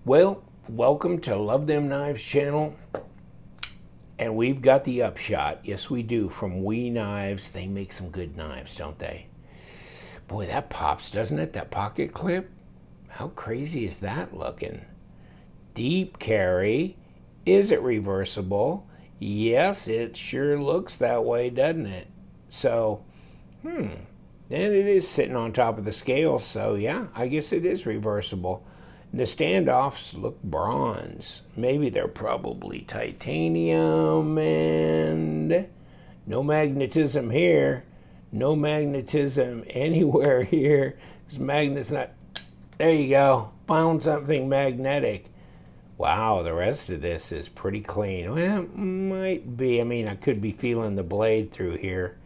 Well, welcome to Love Them Knives channel. And we've got the Upshot. Yes, we do. From WE Knives. They make some good knives, don't they? Boy, that pops, doesn't it? That pocket clip. How crazy is that looking? Deep carry. Is it reversible? Yes, it sure looks that way, doesn't it? So, and it is sitting on top of the scale. So, yeah, I guess it is reversible. The standoffs look bronze. Maybe they're probably titanium, and no magnetism here. No magnetism anywhere here. This magnet's not... There you go. Found something magnetic. Wow, the rest of this is pretty clean. Well, it might be. I mean, I could be feeling the blade through here.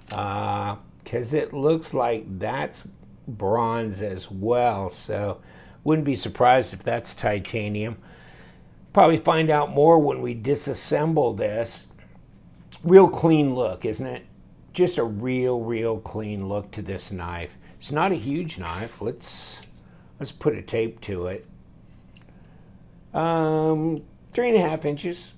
Because it looks like that's bronze as well. So... wouldn't be surprised if that's titanium. Probably find out more when we disassemble this. Real clean look, isn't it? Just a real clean look to this knife. It's not a huge knife. Let's put a tape to it. 3.5 inches.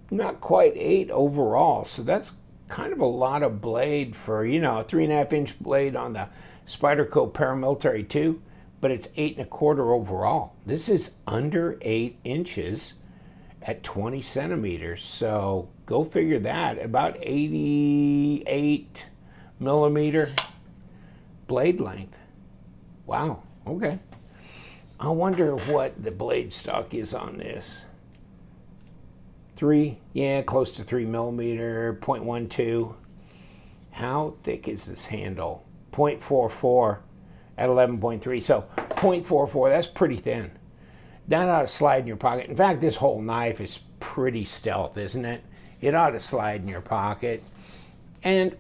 Not quite 8 overall. So that's kind of a lot of blade for, you know, a 3.5 inch blade on the Spyderco Paramilitary 2. But it's 8 1/4 overall. This is under 8 inches at 20 centimeters. So go figure that. About 88 millimeter blade length. Wow, okay. I wonder what the blade stock is on this. 3, yeah, close to 3 millimeter, 0.12. How thick is this handle? 0.44. At 11.3, so 0.44, that's pretty thin. That ought to slide in your pocket. In fact, this whole knife is pretty stealth, isn't it? It ought to slide in your pocket. And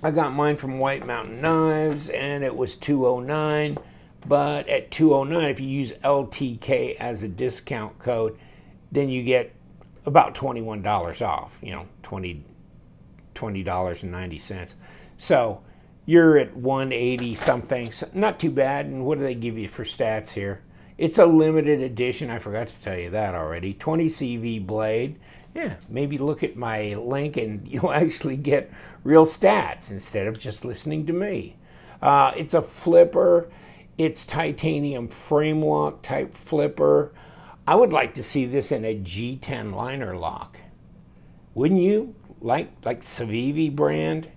I got mine from White Mountain Knives, and it was $209. But at $209, if you use LTK as a discount code, then you get about $21 off, you know, $20.90. So you're at 180 something, not too bad. And what do they give you for stats here? It's a limited edition. I forgot to tell you that already. 20 CV blade. Yeah, maybe look at my link and you'll actually get real stats instead of just listening to me. It's a flipper. It's titanium frame lock type flipper. I would like to see this in a G10 liner lock. Wouldn't you? Like Civivi brand?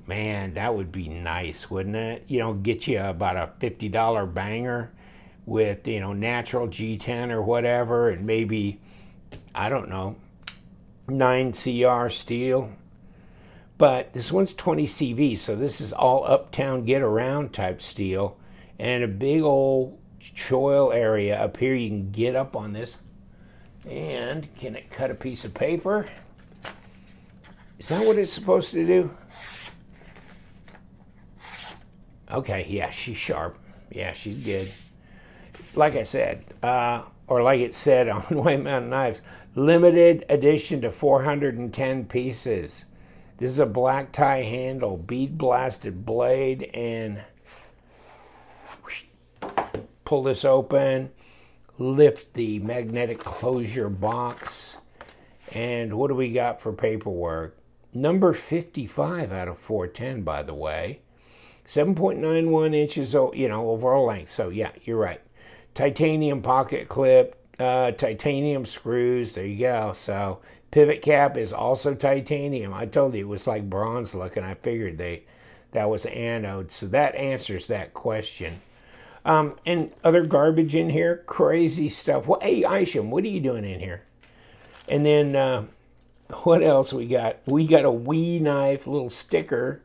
Man, that would be nice, wouldn't it? You know, get you about a $50 banger with, you know, natural G10 or whatever, and maybe, I don't know, 9CR steel. But this one's 20 CV, so this is all uptown get around type steel. And a big old choil area up here. You can get up on this. And can it cut a piece of paper? Is that what it's supposed to do? Okay, yeah, she's sharp. Yeah, she's good. Like I said, or like it said on White Mountain Knives, limited edition to 410 pieces. This is a black tie handle, bead blasted blade, and pull this open, lift the magnetic closure box, and what do we got for paperwork? Number 55 out of 410, by the way. 7.91 inches, you know, overall length. So, yeah, you're right. Titanium pocket clip, titanium screws. There you go. So, pivot cap is also titanium. I told you it was like bronze looking. I figured that was anode. So, that answers that question. And other garbage in here. Crazy stuff. Well, hey, Isham, what are you doing in here? And then, what else we got? We got a WE knife little sticker.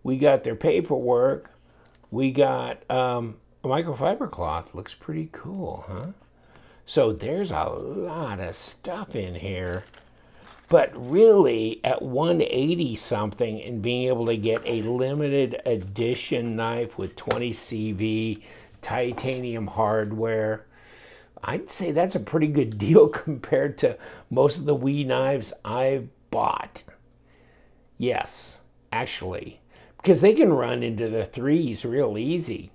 We got their paperwork. We got a microfiber cloth. Looks pretty cool, huh? So there's a lot of stuff in here. But really, at 180 something and being able to get a limited edition knife with 20 CV, titanium hardware, I'd say that's a pretty good deal compared to most of the WE knives I've bought. Yes, actually. Because they can run into the 3s real easy.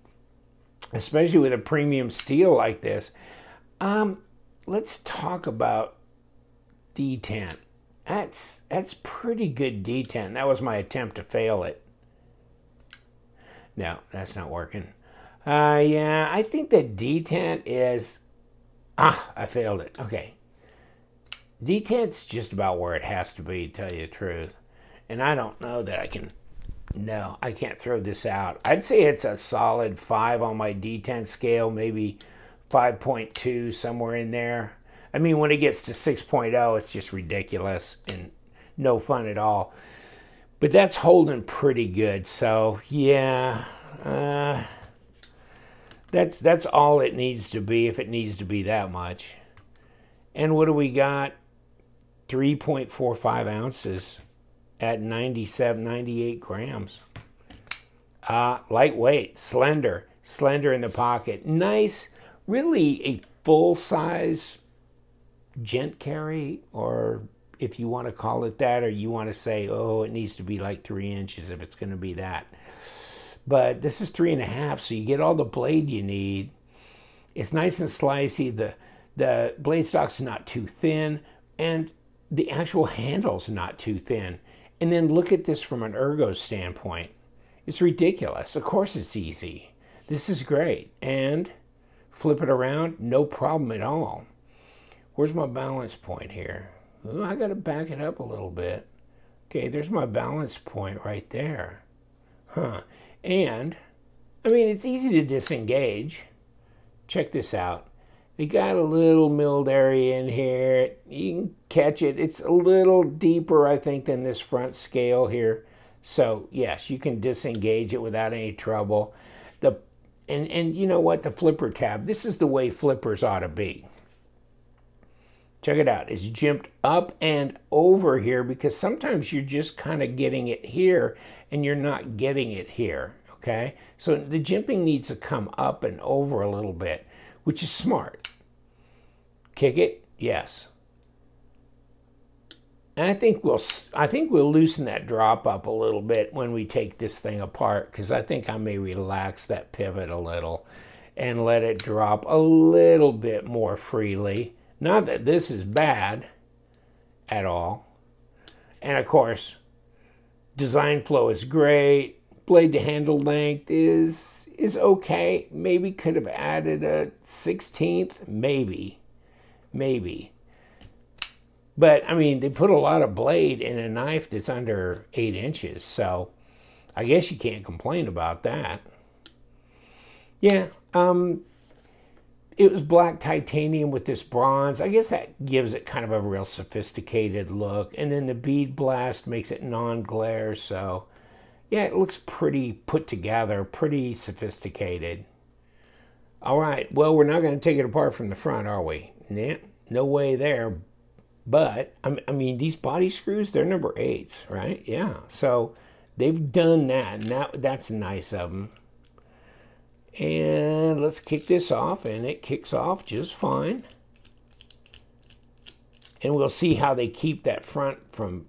especially with a premium steel like this. Let's talk about detent. That's pretty good detent. That was my attempt to fail it. No, that's not working. Yeah, I think that detent is... I failed it. Okay. Detent's just about where it has to be, to tell you the truth. And I don't know that I can... No, I can't throw this out. I'd say it's a solid 5 on my detent scale, maybe 5.2, somewhere in there. I mean, when it gets to 6.0, it's just ridiculous and no fun at all. But that's holding pretty good. So, yeah, that's all it needs to be, if it needs to be that much. And what do we got? 3.45 ounces at 98 grams. Lightweight, slender in the pocket. Nice, really a full-size gent carry, or if you want to call it that, or you want to say, oh, it needs to be like 3 inches if it's going to be that. But this is 3.5, so you get all the blade you need. It's nice and slicey. The blade stock's not too thin, and the actual handle's not too thin. And then look at this from an ergo standpoint. It's ridiculous. Of course it's easy. This is great. And flip it around, no problem at all. Where's my balance point here? Ooh, I got to back it up a little bit. Okay, there's my balance point right there. Huh. And, I mean, it's easy to disengage. Check this out. They got a little milled area in here. You can catch it. It's a little deeper, I think, than this front scale here. So, yes, you can disengage it without any trouble. And you know what? The flipper tab, this is the way flippers ought to be. Check it out. It's jimped up and over here, because sometimes you're just kind of getting it here and you're not getting it here, okay? So the jimping needs to come up and over a little bit, which is smart. Kick it? Yes. And I think we'll loosen that drop up a little bit when we take this thing apart, because I think I may relax that pivot a little and let it drop a little bit more freely. Not that this is bad at all. And of course, design flow is great. Blade to handle length is okay. Maybe could have added a 1/16, maybe. But I mean, they put a lot of blade in a knife that's under 8 inches, so I guess you can't complain about that. Yeah, it was black titanium with this bronze. I guess that gives it kind of a real sophisticated look. And then the bead blast makes it non-glare. So, yeah, it looks pretty put together, pretty sophisticated. All right, well, we're not going to take it apart from the front, are we? Nah, no way there. But, I mean, these body screws, they're number 8s, right? Yeah, so they've done that, and that's nice of them. And let's kick this off, and it kicks off just fine. And we'll see how they keep that front from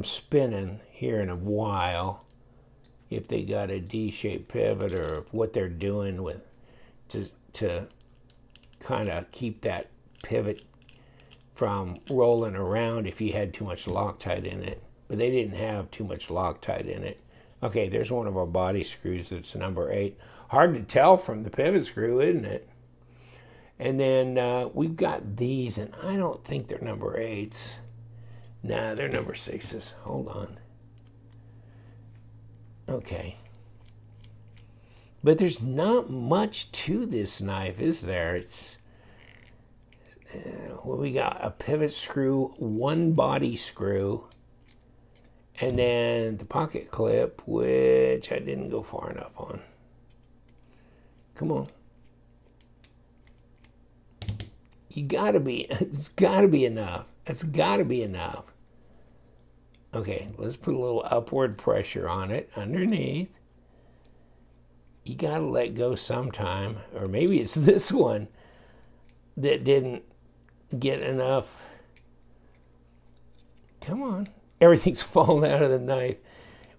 spinning here in a while. If they got a D-shaped pivot, or what they're doing with to kind of keep that pivot from rolling around if you had too much Loctite in it. But they didn't have too much Loctite in it. Okay, there's one of our body screws that's number 8. Hard to tell from the pivot screw, isn't it? And then we've got these, and I don't think they're number 8s. Nah, they're number 6s. Hold on. Okay. But there's not much to this knife, is there? It's well, we got a pivot screw, one body screw, and then the pocket clip, which I didn't go far enough on. Come on. It's gotta be enough. It's gotta be enough. Okay, let's put a little upward pressure on it underneath. You gotta let go sometime, or maybe it's this one that didn't get enough. Come on. Everything's falling out of the knife.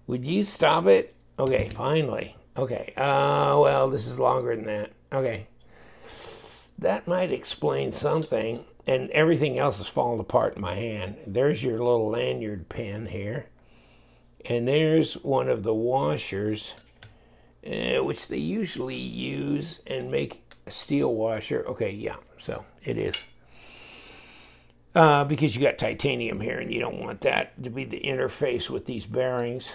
Would you stop it? Okay, finally. Okay, well, this is longer than that. Okay. That might explain something, and everything else is falling apart in my hand. There's your little lanyard pin here, and there's one of the washers, which they usually use and make a steel washer. Okay, yeah, so it is. Because you got titanium here, and you don't want that to be the interface with these bearings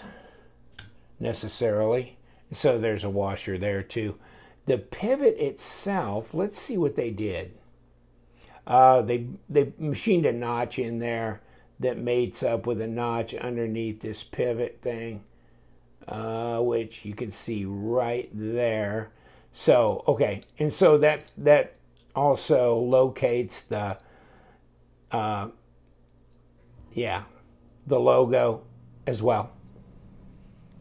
necessarily. So there's a washer there too. The pivot itself, let's see what they did. They machined a notch in there that mates up with a notch underneath this pivot thing, which you can see right there. So, okay, and so that also locates the, yeah, the logo as well.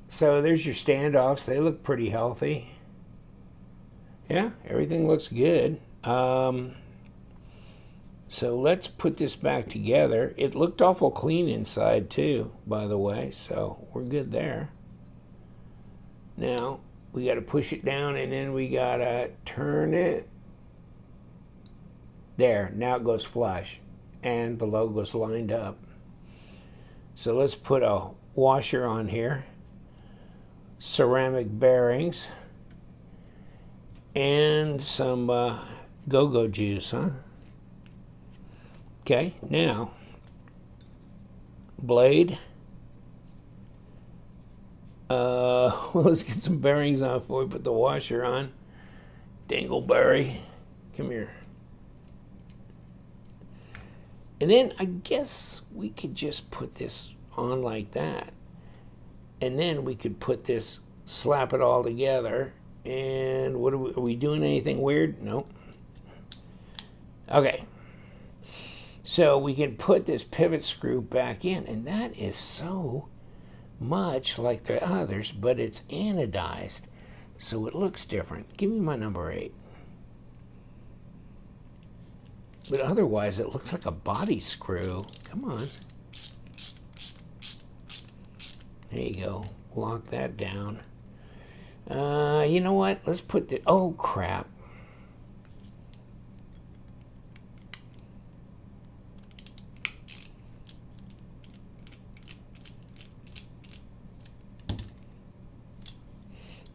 So there's your standoffs. They look pretty healthy. Yeah, everything looks good. So let's put this back together. It looked awful clean inside too, by the way, so we're good there. Now, we got to push it down, and then we got to turn it. There, now it goes flush, and the logo's lined up. So let's put a washer on here. Ceramic bearings. And some go-go juice, huh? Okay, now, blade. Well, let's get some bearings on before we put the washer on. Dingleberry, come here. And then I guess we could just put this on like that. And then we could put this, slap it all together. And what are we doing anything weird? Nope. Okay. So we can put this pivot screw back in, and that is so much like the others, but it's anodized, so it looks different. Give me my number 8. But otherwise, it looks like a body screw. Come on. There you go. Lock that down. You know what? Let's put the... Oh, crap.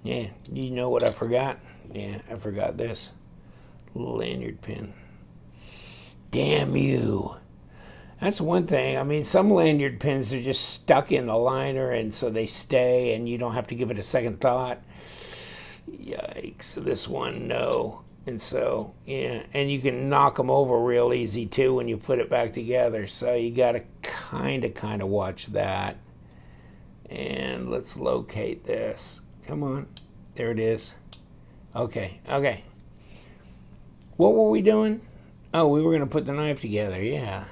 Yeah, you know what I forgot? Yeah, I forgot this. Lanyard pin. Damn you. That's one thing. I mean, some lanyard pins are just stuck in the liner, and so they stay, and you don't have to give it a second thought. Yikes. This one, no. And so, yeah, and you can knock them over real easy, too, when you put it back together. So you got to kind of watch that. And let's locate this. Come on. There it is. Okay, okay. What were we doing? Oh, we were going to put the knife together, yeah.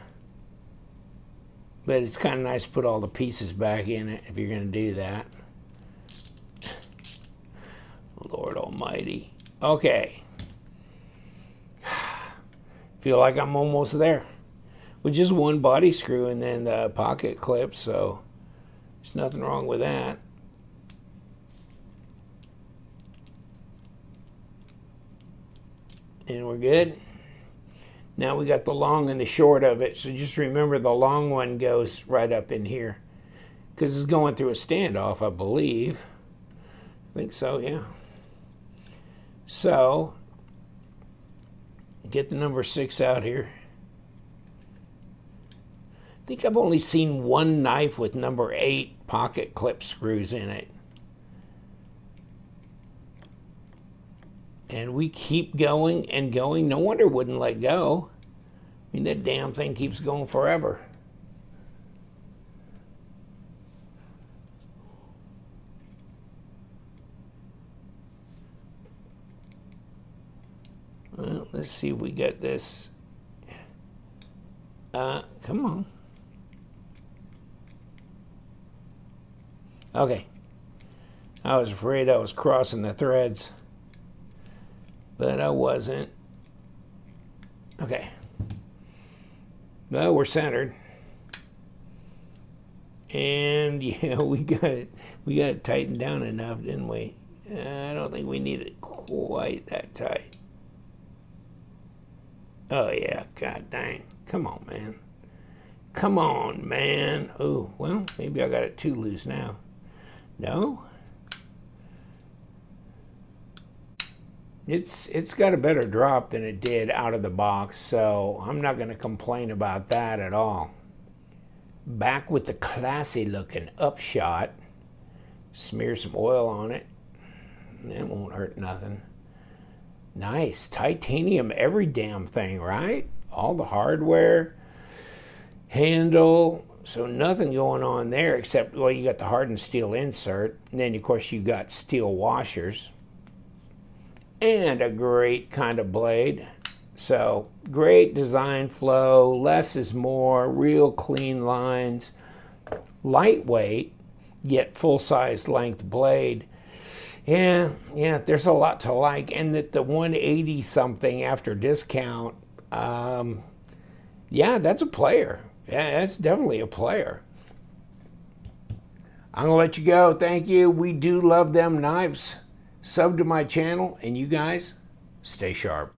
But it's kind of nice to put all the pieces back in it if you're going to do that. Lord almighty. Okay. Feel like I'm almost there. With just one body screw and then the pocket clip, so there's nothing wrong with that. And we're good. Now we got the long and the short of it, so just remember the long one goes right up in here. Because it's going through a standoff, I believe. I think so, yeah. So, get the number 6 out here. I think I've only seen one knife with number 8 pocket clip screws in it. And we keep going and going. No wonder it wouldn't let go. I mean, that damn thing keeps going forever. Well, let's see if we get this. Come on. Okay. I was afraid I was crossing the threads, but I wasn't. Okay. Well, we're centered. And yeah, we got it tightened down enough, didn't we? I don't think we need it quite that tight. Oh yeah, god dang. Come on, man. Come on, man. Oh, well, maybe I got it too loose now. No? It's got a better drop than it did out of the box, so I'm not going to complain about that at all. Back with the classy looking Upshot. Smear some oil on it. It won't hurt nothing. Nice. Titanium every damn thing, right? All the hardware. Handle. So nothing going on there except, well, you got the hardened steel insert. And then, of course, you got steel washers. And a great kind of blade. So great design flow, less is more, real clean lines, lightweight, yet full-size length blade. Yeah, there's a lot to like. And that the 180 something after discount, yeah, that's a player. Yeah, that's definitely a player. I'm gonna let you go. Thank you. We do love them knives. Sub to my channel, and you guys stay sharp.